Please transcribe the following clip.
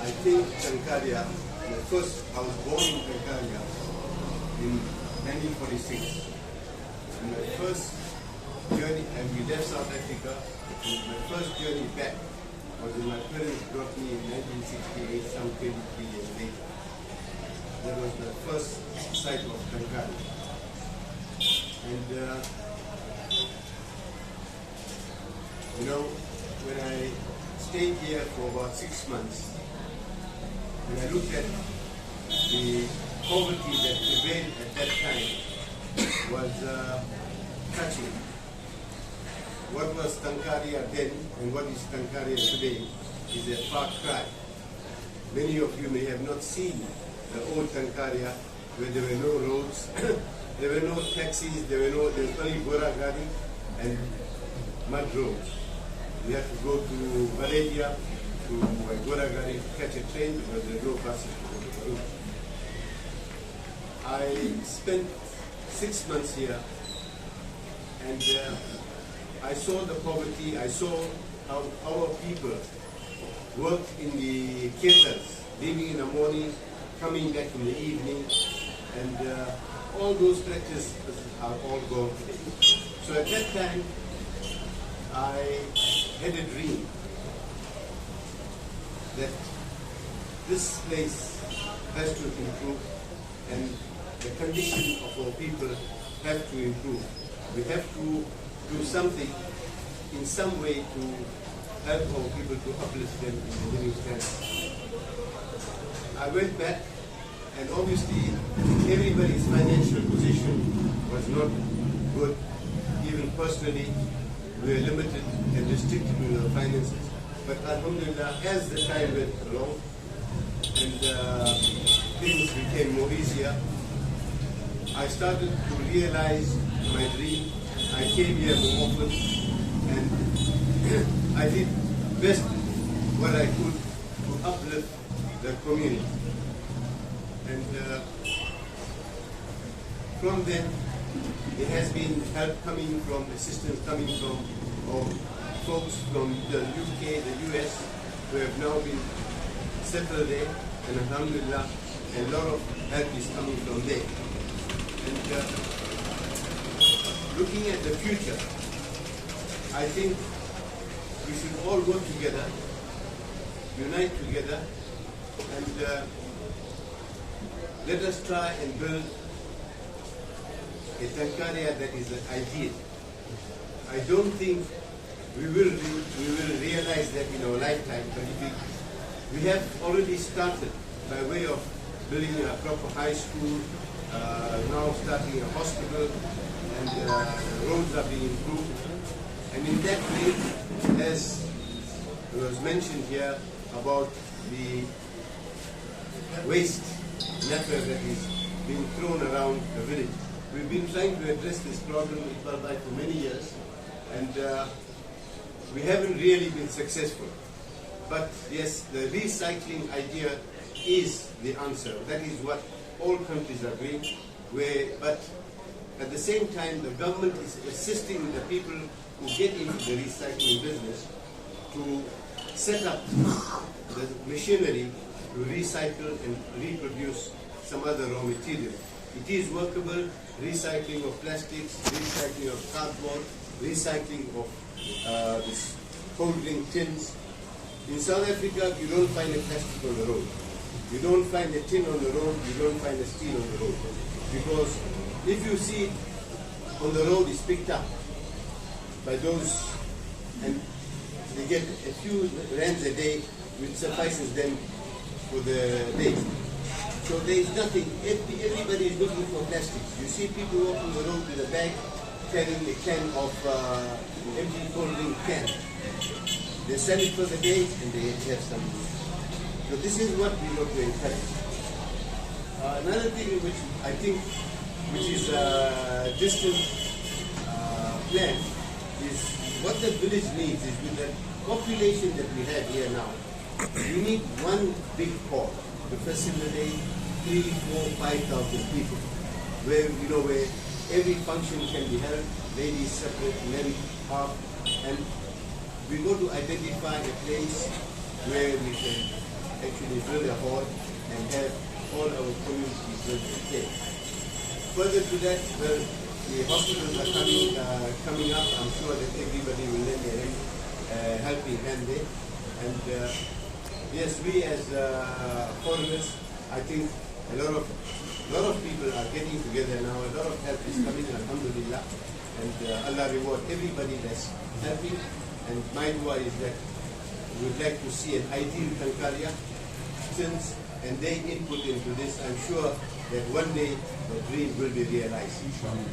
I think Tankaria, I was born in Tankaria in 1946. And my first journey, and we left South Africa, and my first journey back was when my parents brought me in 1968, some 23 years later. That was the first sight of Tankaria. And you know, when I stayed here for about 6 months, when I looked at the poverty that prevailed at that time, was touching. What was Tankaria then and what is Tankaria today is a far cry. Many of you may have not seen the old Tankaria where there were no roads, there were no taxis, there was only Gora Gadi and mud roads. We had to go to Valencia, to Gora Gadi to catch a train because there were no buses to go to the road. I spent 6 months here, and I saw the poverty. I saw how our people worked in the caters, leaving in the morning, coming back in the evening, and all those practices are all gone today. So at that time, I had a dream that this place has to improve, and the condition of our people have to improve. We have to do something in some way to help our people to uplift them in the living standard. I went back, and obviously everybody's financial position was not good. Even personally, we were limited and restricted in our finances. But Alhamdulillah, as the time went along and things became more easier, I started to realize my dream. I came here more often, and I did best what I could to uplift the community. And from then, there has been help coming from, assistance coming from folks from the UK, the US, who have now been settled there, and Alhamdulillah, a lot of help is coming from there. And looking at the future, I think we should all work together, unite together, and let us try and build a Tankaria that is ideal. I don't think we will realize that in our lifetime, but we have already started by way of building a proper high school, now starting a hospital, and roads are being improved. And in that way, as was mentioned here about the waste matter that is being thrown around the village, we've been trying to address this problem for many years, and we haven't really been successful. But yes, the recycling idea is the answer. That is what all countries are doing. But at the same time, the government is assisting the people who get into the recycling business to set up the machinery to recycle and reproduce some other raw material. It is workable, recycling of plastics, recycling of cardboard, recycling of this cold drink tins. In South Africa, you don't find a plastic on the road. You don't find a tin on the road, you don't find a steel on the road. Because if you see it on the road, it's picked up by those, and they get a few rands a day, which suffices them for the day. So there is nothing, everybody is looking for plastics. You see people walking the road with a bag, carrying a can of empty cold drink can. They sell it for the day and they have some. So this is what we want to encourage. Another thing which I think, which is a distant plan, is what the village needs is, with the population that we have here now, we need one big hall to facilitate 3, 4, 5,000 people, where where every function can be held, ladies separate, men half, and we go to identify a place where we can actually drill a hole and have all our communities represented. Further to that, well, the hospitals are coming up. I'm sure that everybody will lend a helping hand there. And yes, we as foreigners, I think a lot of people are getting together now. A lot of help is coming, alhamdulillah. And Allah reward everybody that's helping. And my dua is that we would like to see an ideal Tankaria since and they input into this. I'm sure that one day the dream will be realized. Inshallah.